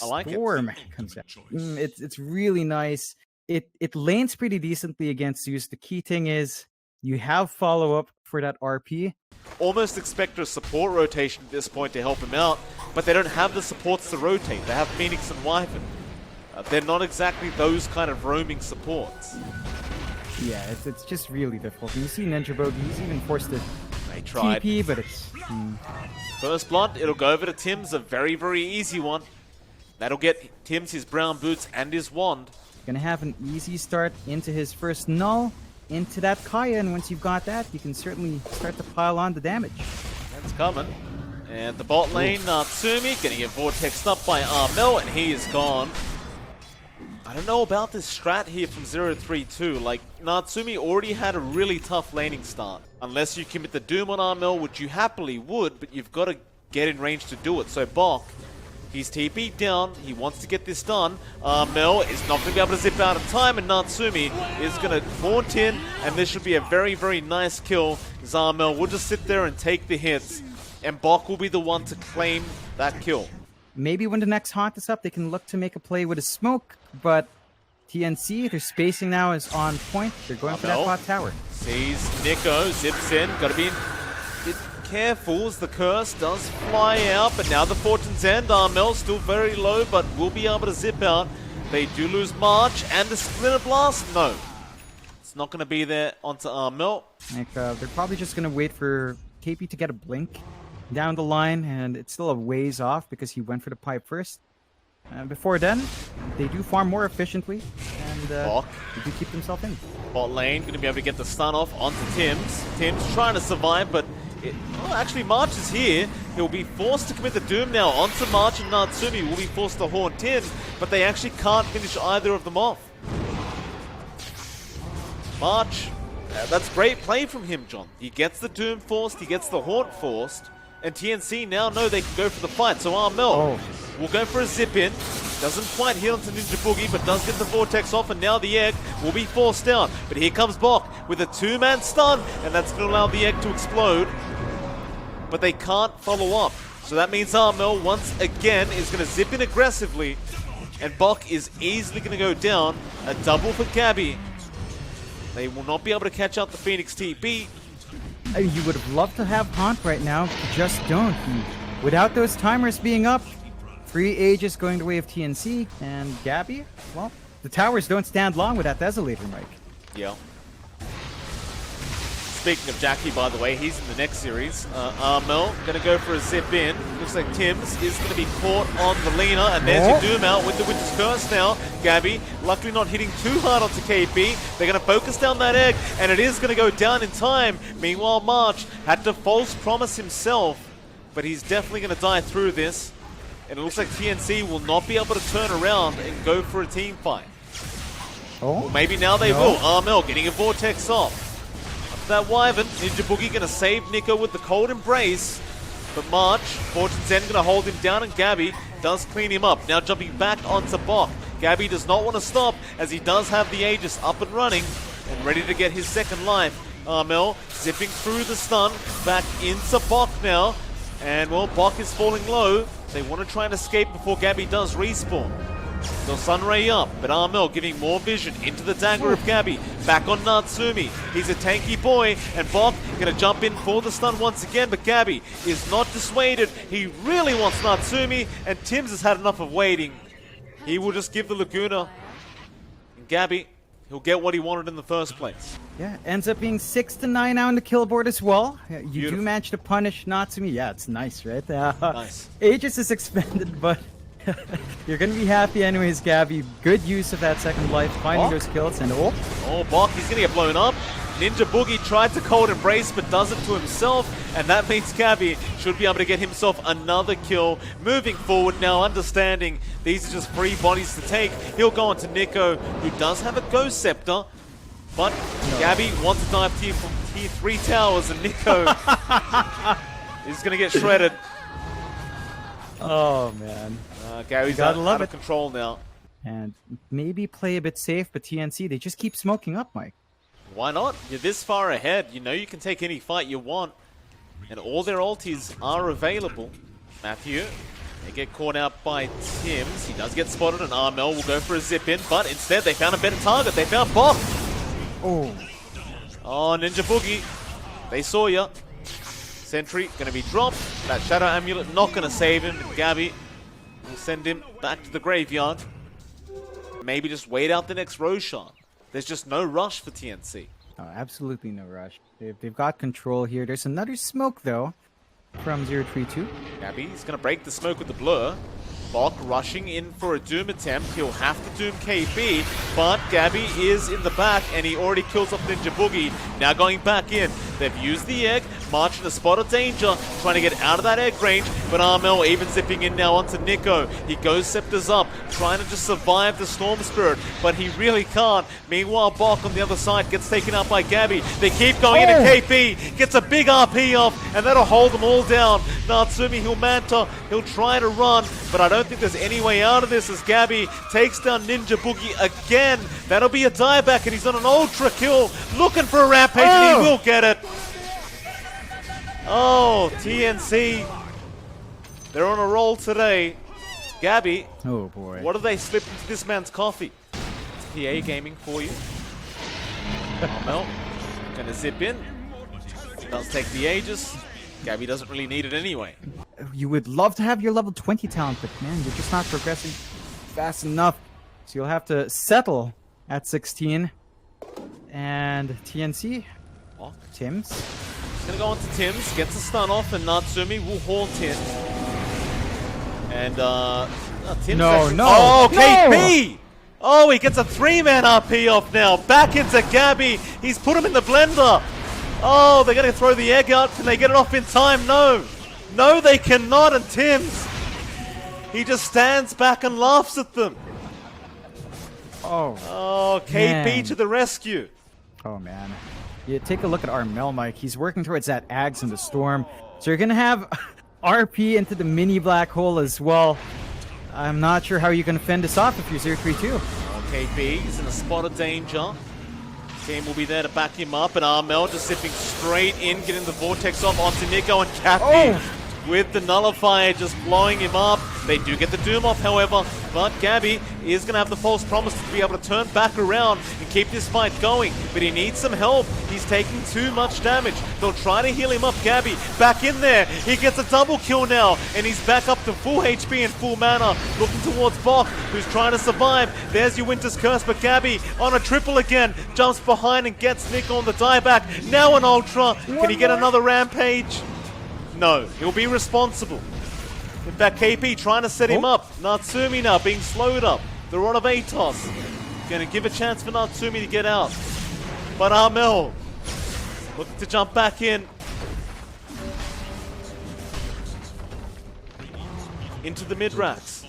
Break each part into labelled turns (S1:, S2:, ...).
S1: I like it.
S2: Storm comes out. It's really nice. It lanes pretty decently against Zeus. The key thing is you have follow-up for that RP.
S1: Almost expect a support rotation at this point to help him out, but they don't have the supports to rotate. They have Phoenix and Wyvern. They're not exactly those kind of roaming supports.
S2: Yeah, it's just really difficult. And you see Ninja Bogey, he's even forced to
S1: They tried.
S2: TP, but it's...
S1: First blood, it'll go over to Tim's, a very, very easy one. That'll get Tim's his brown boots and his wand.
S2: Gonna have an easy start into his first null, into that Kaya, and once you've got that, you can certainly start to pile on the damage.
S1: That's coming. And the bot lane, Natsumi, getting it vortexed up by Armel, and he is gone. I don't know about this strat here from Zerothreetwo. Like, Natsumi already had a really tough laning start. Unless you commit the Doom on Armel, which you happily would, but you've got to get in range to do it. So Bok, he's TP'd down, he wants to get this done. Armel is not going to be able to zip out of time, and Natsumi is going to haunt in, and this should be a very, very nice kill. Armel will just sit there and take the hits, and Bok will be the one to claim that kill.
S2: Maybe when the next haunt is up, they can look to make a play with a smoke, but TNC, their spacing now is on point. They're going for that bot tower.
S1: Sees Nico, zips in, gotta be a bit careful as the curse does fly out, but now the Fortune's End. Armel still very low, but will be able to zip out. They do lose March, and the Splinter Blast? No. It's not gonna be there onto Armel.
S2: Like, they're probably just gonna wait for KP to get a blink down the line, and it's still a ways off because he went for the pipe first. Before then, they do farm more efficiently, and they do keep themselves in.
S1: Bot lane, going to be able to get the stun off onto Tim's. Tim's trying to survive, but actually March is here. He'll be forced to commit the Doom now onto March, and Natsumi will be forced to haunt in, but they actually can't finish either of them off. March, that's great play from him, John. He gets the Doom forced, he gets the haunt forced, and TNC now know they can go for the fight. So Armel will go for a zip in. Doesn't quite hit onto Ninja Boogie, but does get the vortex off, and now the egg will be forced down. But here comes Bok with a two-man stun, and that's going to allow the egg to explode. But they can't follow up. So that means Armel, once again, is going to zip in aggressively, and Bok is easily going to go down. A double for Gabby. They will not be able to catch out the Phoenix TP.
S2: You would have loved to have Haunt right now, you just don't. Without those timers being up, free Aegis going the way of TNC, and Gabby, well, the towers don't stand long with that Desolator, Mike.
S1: Yeah. Speaking of Jackie, by the way, he's in the next series. Armel going to go for a zip in. Looks like Tim's is going to be caught on the Lena, and there's your Doom out with the Witch's Curse now. Gabby, luckily not hitting too hard onto KP. They're going to focus down that egg, and it is going to go down in time. Meanwhile, March had to false promise himself, but he's definitely going to die through this. And it looks like TNC will not be able to turn around and go for a team fight. Well, maybe now they will. Armel getting a vortex off. That Wyvern, Ninja Boogie going to save Nico with the Cold Embrace. But March, Fortune's End going to hold him down, and Gabby does clean him up. Now jumping back onto Bok. Gabby does not want to stop, as he does have the Aegis up and running and ready to get his second life. Armel zipping through the stun, back into Bok now. And well, Bok is falling low. They want to try and escape before Gabby does respawn. They'll Sunray up, but Armel giving more vision into the dagger of Gabby. Back on Natsumi. He's a tanky boy, and Bok going to jump in for the stun once again, but Gabby is not dissuaded. He really wants Natsumi, and Tim's has had enough of waiting. He will just give the Laguna. And Gabby, he'll get what he wanted in the first place.
S2: Yeah, ends up being 6-9 now on the kill board as well. You
S1: Beautiful.
S2: do manage to punish Natsumi. Yeah, it's nice, right?
S1: Nice.
S2: Aegis is expended, but you're going to be happy anyways, Gabby. Good use of that second life, finding those kills, and
S1: Bok, he's going to get blown up. Ninja Boogie tried to Cold Embrace, but does it to himself, and that means Gabby should be able to get himself another kill. Moving forward now, understanding these are just free bodies to take. He'll go on to Nico, who does have a Ghost Scepter, but Gabby wants to dive tier 3 towers, and Nico is going to get shredded.
S2: Oh, man.
S1: Gary's out of control now.
S2: And maybe play a bit safe, but TNC, they just keep smoking up, Mike.
S1: Why not? You're this far ahead. You know you can take any fight you want. And all their ultis are available. Matthew They get caught out by Tims. He does get spotted, and Armel will go for a zip in, but instead they found a better target. They found Bok.
S2: Oh.
S1: Oh, Ninja Boogie. They saw ya. Sentry gonna be dropped. That Shadow Amulet not gonna save him. Gabby will send him back to the graveyard. Maybe just wait out the next Roshan. There's just no rush for TNC.
S2: Oh, absolutely no rush. They've got control here. There's another smoke, though, from Zerothreetwo.
S1: Gabby is going to break the smoke with the blur. Bok rushing in for a Doom attempt. He'll have to Doom KB, but Gabby is in the back, and he already kills off Ninja Boogie. Now going back in. They've used the egg, marching a spot of danger, trying to get out of that egg range, but Armel even zipping in now onto Nico. He goes scepters up, trying to just survive the Storm Spirit, but he really can't. Meanwhile, Bok on the other side gets taken out by Gabby. They keep going in, and KP gets a big RP off, and that'll hold them all down. Natsumi, he'll manta, he'll try to run, but I don't think there's any way out of this as Gabby takes down Ninja Boogie again. That'll be a dieback, and he's on an ultra kill, looking for a rampage, and he will get it. Oh, TNC. They're on a roll today. Gabby.
S2: Oh, boy.
S1: What have they slipped into this man's coffee? It's PA gaming for you. Armel gonna zip in. Does take the Aegis. Gabby doesn't really need it anyway.
S2: You would love to have your level 20 talent, but man, you're just not progressing fast enough. So you'll have to settle at 16. And TNC,
S1: Bok.
S2: Tims.
S1: Gonna go on to Tims, gets a stun off, and Natsumi will haunt him. And Tims
S2: No,
S1: actually...
S2: no.
S1: Oh,
S2: no.
S1: KP! Oh, he gets a 3-man RP off now. Back into Gabby. He's put him in the blender. Oh, they're gonna throw the egg out. Can they get it off in time? No. No, they cannot. And Tims, he just stands back and laughs at them.
S2: Oh.
S1: Oh, KP
S2: Man.
S1: to the rescue.
S2: Oh, man. Yeah, take a look at Armel, Mike. He's working towards that Ags in the Storm. So you're going to have RP into the mini black hole as well. I'm not sure how you're going to fend this off if you're Zerothreetwo.
S1: Oh, KP is in a spot of danger. Team will be there to back him up, and Armel just zipping straight in, getting the Vortex off onto Nico, and Kathy with the Nullifier just blowing him up. They do get the Doom off, however, but Gabby is going to have the false promise to be able to turn back around and keep this fight going, but he needs some help. He's taking too much damage. They'll try to heal him up. Gabby back in there. He gets a double kill now, and he's back up to full HP and full mana, looking towards Bok, who's trying to survive. There's your Winter's Curse, but Gabby on a triple again, jumps behind and gets Nico on the dieback. Now an Ultra. Can he get another Rampage? No, he'll be responsible. In fact, KP trying to set him up. Natsumi now being slowed up. The run of Atos. Gonna give a chance for Natsumi to get out. But Armel looking to jump back in. Into the mid-racks.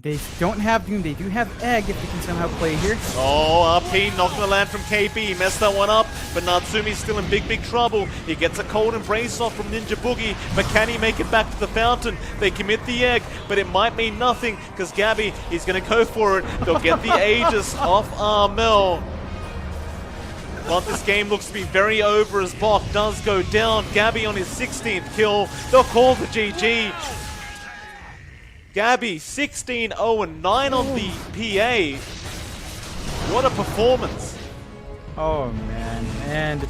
S2: They don't have Doom. They do have Egg if they can somehow play here.
S1: Oh, RP knocking the land from KP. Messed that one up, but Natsumi's still in big trouble. He gets a cold embrace off from Ninja Boogie, but can he make it back to the fountain? They commit the egg, but it might mean nothing because Gabby is going to go for it. They'll get the Aegis off Armel. But this game looks to be very over as Bok does go down. Gabby on his 16th kill. They'll call the GG. Gabby, 16-0-9 on the PA. What a performance.
S2: Oh, man. And,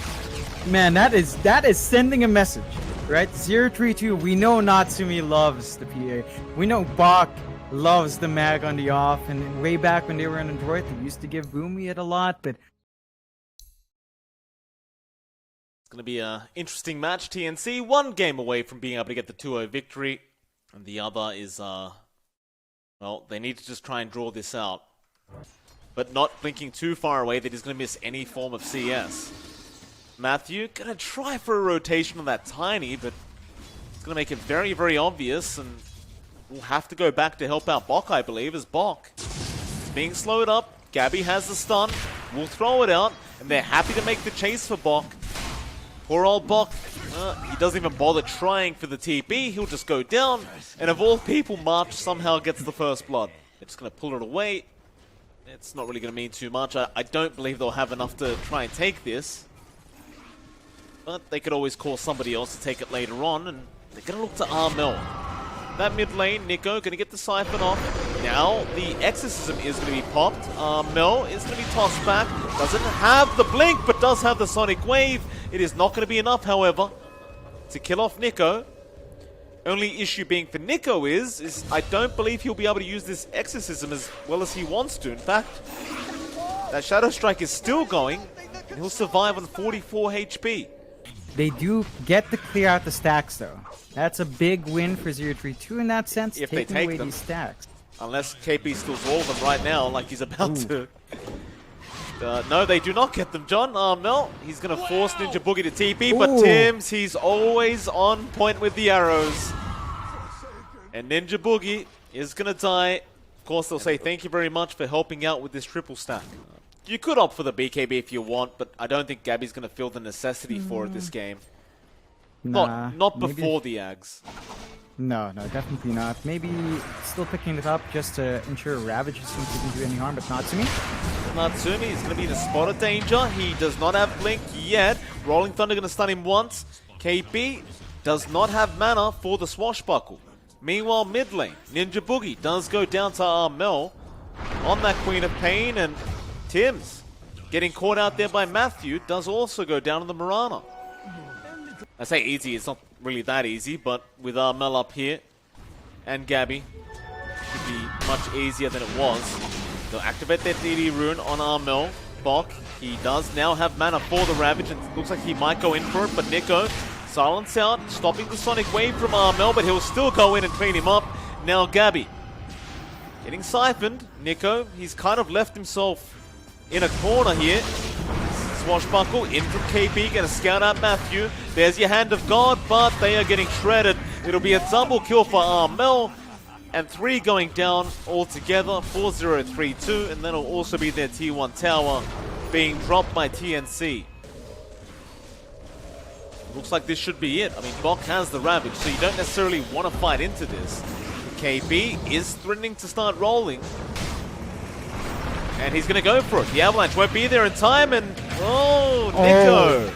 S2: man, that is sending a message, right? Zerothreetwo, we know Natsumi loves the PA. We know Bok loves the mag on the off. And way back when they were on Android, they used to give Boomy it a lot, but...
S1: It's going to be an interesting match. TNC, one game away from being able to get the 2-0 victory. And the other is, well, they need to just try and draw this out. But not blinking too far away that he's going to miss any form of CS. Matthew, going to try for a rotation on that Tiny, but it's going to make it very, very obvious. And we'll have to go back to help out Bok, I believe, as Bok is being slowed up. Gabby has the stun. We'll throw it out. And they're happy to make the chase for Bok. Poor old Bok, he doesn't even bother trying for the TP, he'll just go down, and of all people, March somehow gets the first blood. They're just going to pull it away. It's not really going to mean too much. I don't believe they'll have enough to try and take this. But they could always call somebody else to take it later on, and they're going to look to Armel. that mid lane. Nico going to get the siphon off. Now the exorcism is going to be popped. Mel is going to be tossed back. Doesn't have the blink, but does have the sonic wave. It is not going to be enough, however, to kill off Nico. Only issue being for Nico is I don't believe he'll be able to use this exorcism as well as he wants to. In fact, that Shadow Strike is still going, and he'll survive on 44 HP.
S2: They do get to clear out the stacks, though. That's a big win for Zerothreetwo in that sense,
S1: If they
S2: taking
S1: take
S2: away
S1: them.
S2: these stacks.
S1: Unless KP steals all of them right now, like he's about to. No, they do not get them, John. Mel, he's going to force Ninja Boogie to TP, but Tims, he's always on point with the arrows. And Ninja Boogie is going to die. Of course, they'll say thank you very much for helping out with this triple stack. You could opt for the BKB if you want, but I don't think Gabby's going to feel the necessity for it this game.
S2: Nah,
S1: Not
S2: maybe-
S1: before the Ags.
S2: No, definitely not. Maybe still picking it up just to ensure Ravage doesn't do any harm, but not to me.
S1: Natsumi is going to be in a spot of danger. He does not have Blink yet. Rolling Thunder going to stun him once. KP does not have mana for the Swashbuckle. Meanwhile, mid lane, Ninja Boogie does go down to Armel on that Queen of Pain, and Tims, getting caught out there by Matthew, does also go down to the Mirana. I say easy, it's not really that easy, but with Armel up here and Gabby, should be much easier than it was. They'll activate their DD rune on Armel. Bok, he does now have mana for the Ravage, and it looks like he might go in for it, but Nico, silence out, stopping the Sonic Wave from Armel, but he'll still go in and clean him up. Now Gabby, getting siphoned. Nico, he's kind of left himself in a corner here. Swashbuckle in from KP, gonna scout out Matthew. There's your Hand of God, but they are getting shredded. It'll be a double kill for Armel, and 3 going down altogether for Zerothreetwo, and that'll also be their T1 tower being dropped by TNC. Looks like this should be it. I mean, Bok has the Ravage, so you don't necessarily want to fight into this. KB is threatening to start rolling. And he's going to go for it. The Avalanche won't be there in time, and Nico.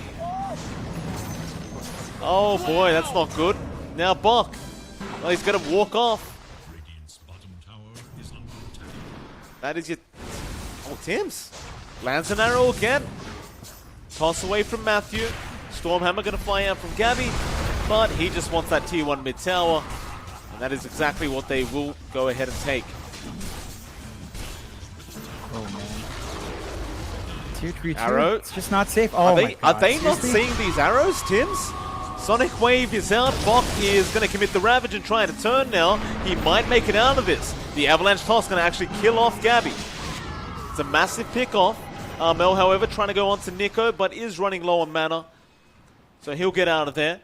S1: Oh boy, that's not good. Now Bok. Well, he's going to walk off. That is your... Oh, Tims. Lands an arrow again. Toss away from Matthew. Stormhammer going to fly out from Gabby, but he just wants that T1 mid tower, and that is exactly what they will go ahead and take.
S2: Oh man. Tier 3
S1: Arrow.
S2: It's just not safe. Oh my God.
S1: Are they not
S2: Seriously?
S1: seeing these arrows, Tims? Sonic Wave is out. Bok is going to commit the Ravage and try to turn now. He might make it out of this. The Avalanche toss going to actually kill off Gabby. It's a massive pick off. Mel, however, trying to go on to Nico, but is running low on mana. So he'll get out of there.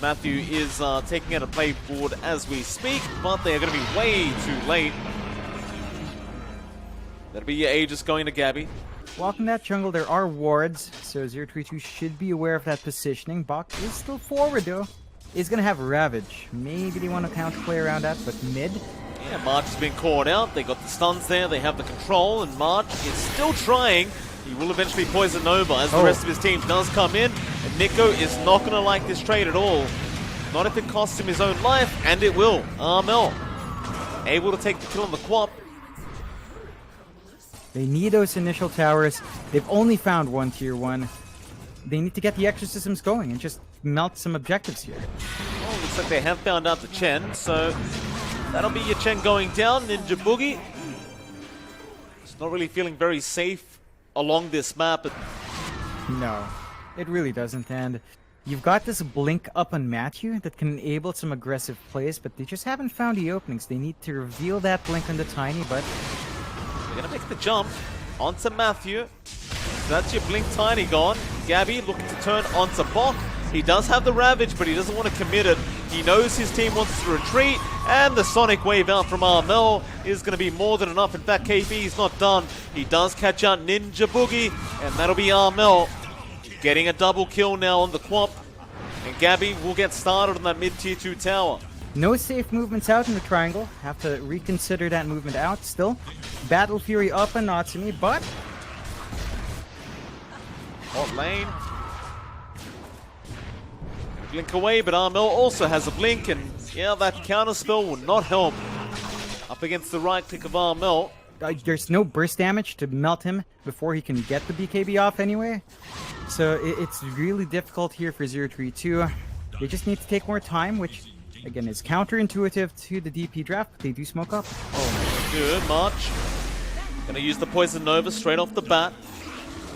S1: Matthew is taking out a playboard as we speak, but they are going to be way too late. That'll be your Aegis going to Gabby.
S2: Walking that jungle, there are wards, so Zerothreetwo should be aware of that positioning. Bok is still forward though. He's gonna have Ravage. Maybe they want to counterplay around that, but mid.
S1: Yeah, March has been caught out. They got the stuns there. They have the control, and March is still trying. He will eventually poison Nova as the rest of his team does come in. And Nico is not going to like this trade at all. Not if it costs him his own life, and it will. Armel able to take the kill on the Quap.
S2: They need those initial towers. They've only found one tier 1. They need to get the exorcisms going and just melt some objectives here.
S1: Oh, looks like they have found out the Chen, so that'll be your Chen going down. Ninja Boogie. It's not really feeling very safe along this map.
S2: No, it really doesn't. And you've got this blink up on Matthew that can enable some aggressive plays, but they just haven't found the openings. They need to reveal that blink on the Tiny, but
S1: They're going to make the jump onto Matthew. That's your Blink Tiny gone. Gabby looking to turn onto Bok. He does have the Ravage, but he doesn't want to commit it. He knows his team wants to retreat, and the Sonic Wave out from Armel is going to be more than enough. In fact, KP is not done. He does catch out Ninja Boogie, and that'll be Armel getting a double kill now on the Quap. And Gabby will get started on that mid-tier 2 tower.
S2: no safe movements out in the triangle. Have to reconsider that movement out still. Battle Fury up on Natsumi, but
S1: Hot lane. Blink away, but Armel also has a blink, and Yeah, that counter spell will not help. Up against the right click of Armel.
S2: There's no burst damage to melt him before he can get the BKB off anyway. So it's really difficult here for Zerothreetwo. They just need to take more time, which again is counterintuitive to the DP draft, but they do smoke up.
S1: Oh, good, March. Gonna use the Poison Nova straight off the bat.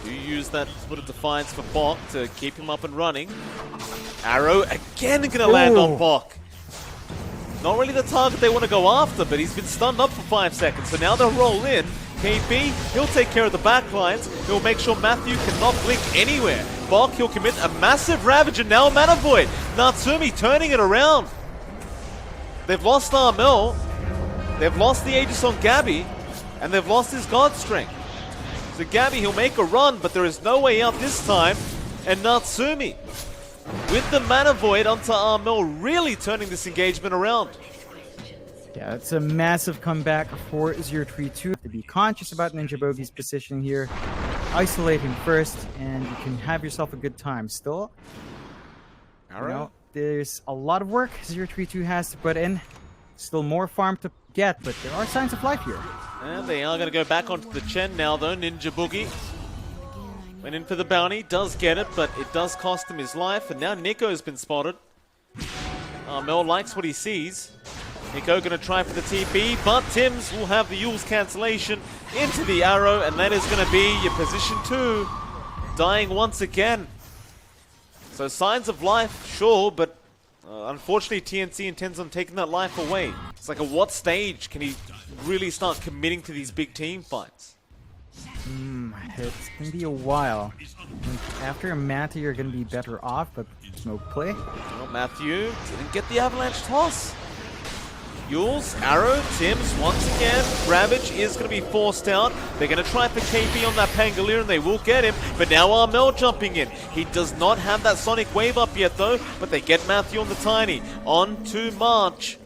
S1: You use that sort of Defiance for Bok to keep him up and running. Arrow again gonna land on Bok. Not really the target they want to go after, but he's been stunned up for 5 seconds, so now they'll roll in. KP, he'll take care of the backlines. He'll make sure Matthew cannot blink anywhere. Bok, he'll commit a massive Ravage, and now a Mana Void. Natsumi turning it around. They've lost Armel, they've lost the Aegis on Gabby, and they've lost his God Strength. So Gabby, he'll make a run, but there is no way out this time. And Natsumi, with the Mana Void onto Armel, really turning this engagement around.
S2: Yeah, it's a massive comeback for Zerothreetwo. To be conscious about Ninja Bogey's positioning here. Isolate him first, and you can have yourself a good time. Still, you know, there's a lot of work Zerothreetwo has to put in. Still more farm to get, but there are signs of life here.
S1: And they are going to go back onto the Chen now, though. Ninja Boogie went in for the bounty, does get it, but it does cost him his life. And now Nico's been spotted. Mel likes what he sees. Nico going to try for the TP, but Tims will have the Yule's cancellation into the arrow, and that is going to be your position 2. Dying once again. So signs of life, sure, but unfortunately TNC intends on taking that life away. It's like, at what stage can he really start committing to these big team fights?
S2: It's gonna be a while. After a Manta, you're gonna be better off, but smoke play.
S1: Well, Matthew didn't get the avalanche toss. Yules, Arrow, Tims once again. Ravage is going to be forced out. They're going to try for KP on that Pangolier, and they will get him. But now Armel jumping in. He does not have that Sonic Wave up yet, though. But they get Matthew on the Tiny. On to March.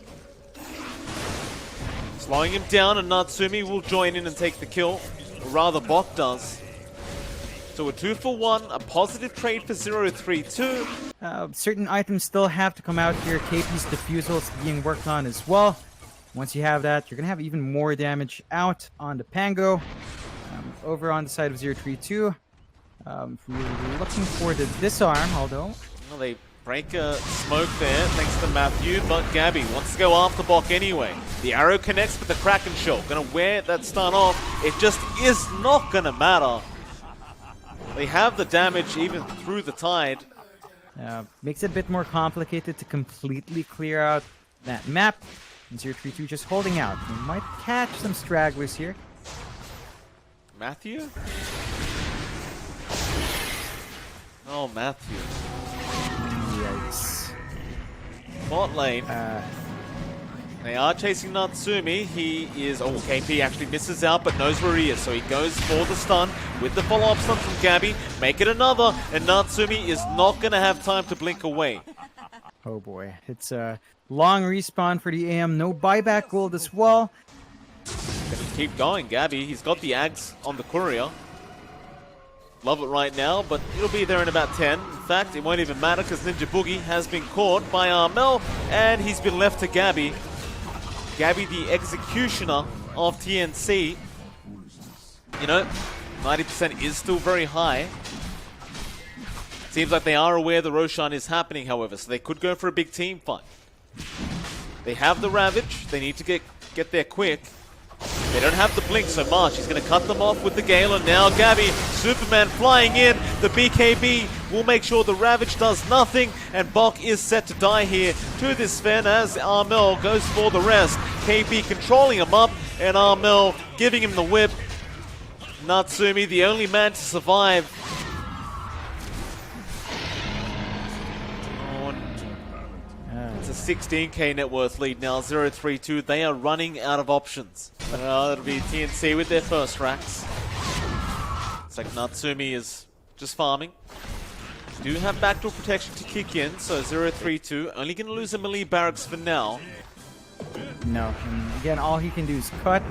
S1: Slowing him down, and Natsumi will join in and take the kill. Or rather, Bok does. So a 2-for-1, a positive trade for Zerothreetwo.
S2: Certain items still have to come out here. KP's Diffusal is being worked on as well. Once you have that, you're going to have even more damage out on the Pango. Over on the side of Zerothreetwo. We're looking for the disarm, although...
S1: Well, they break a smoke there, thanks to Matthew, but Gabby wants to go after Bok anyway. The arrow connects with the Kraken Shell. Going to wear that stun off. It just is not going to matter. They have the damage even through the tide.
S2: Makes it a bit more complicated to completely clear out that map. And Zerothreetwo just holding out. We might catch some stragglers here.
S1: Matthew? Oh, Matthew.
S2: Yikes.
S1: Bot lane. They are chasing Natsumi. He is... Oh, KP actually misses out, but knows where he is. So he goes for the stun with the follow-up stun from Gabby. Make it another, and Natsumi is not going to have time to blink away.
S2: Oh boy. It's a long respawn for the AM. No buyback gold as well.
S1: Gonna keep going, Gabby. He's got the Ags on the courier. Love it right now, but it'll be there in about 10. In fact, it won't even matter because Ninja Boogie has been caught by Armel, and he's been left to Gabby. Gabby, the executioner of TNC. You know, 90% is still very high. Seems like they are aware the Roshan is happening, however, so they could go for a big team fight. They have the Ravage. They need to get there quick. They don't have the blink so much. He's going to cut them off with the Gale, and now Gabby, Superman flying in. The BKB will make sure the Ravage does nothing, and Bok is set to die here to this Sven as Armel goes for the rest. KP controlling him up, and Armel giving him the whip. Natsumi, the only man to survive. It's a 16k net worth lead now, 0-3-2. They are running out of options. It'll be TNC with their first racks. It's like Natsumi is just farming. Do have backdoor protection to kick in, so 0-3-2. Only going to lose a melee barracks for now.
S2: No, and again, all he can do is cut.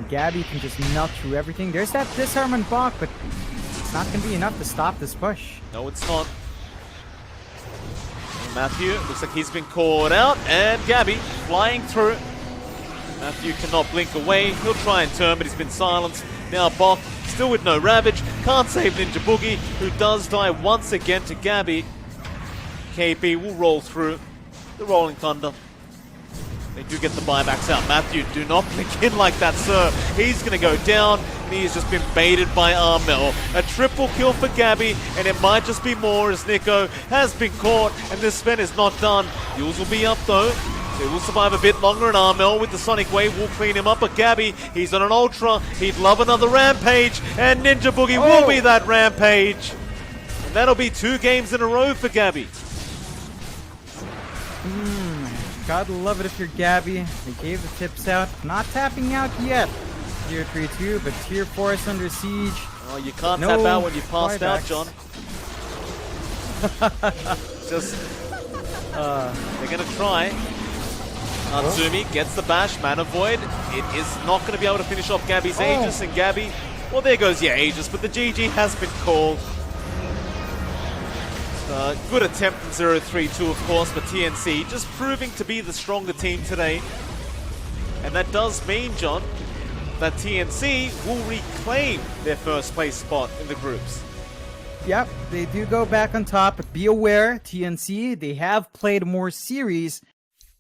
S2: Gabby can just melt through everything. There's that disarm on Bok, but it's not going to be enough to stop this push.
S1: No, it's not. Matthew, looks like he's been caught out, and Gabby flying through. Matthew cannot blink away. He'll try and turn, but he's been silenced. Now Bok, still with no Ravage, can't save Ninja Boogie, who does die once again to Gabby. KP will roll through the Rolling Thunder. They do get the buybacks out. Matthew, do not blink in like that, sir. He's going to go down, and he's just been baited by Armel. A triple kill for Gabby, and it might just be more as Nico has been caught, and this spin is not done. Yules will be up, though. They will survive a bit longer, and Armel with the Sonic Wave will clean him up. But Gabby, he's on an Ultra. He'd love another Rampage, and Ninja Boogie will be that Rampage. And that'll be 2 games in a row for Gabby.
S2: Gotta love it if you're Gabby. They gave the tips out. Not tapping out yet. Zerothreetwo, but Tier 4 is under siege.
S1: Oh, you can't
S2: No
S1: tap out when you passed out,
S2: buybacks.
S1: John. Just, they're gonna try. Natsumi gets the bash, Mana Void. It is not going to be able to finish off Gabby's Aegis, and Gabby, well, there goes your Aegis, but the GG has been called. Good attempt from Zerothreetwo, of course, but TNC just proving to be the stronger team today. And that does mean, John, that TNC will reclaim their first place spot in the groups.
S2: Yep, they do go back on top, but be aware, TNC, they have played more series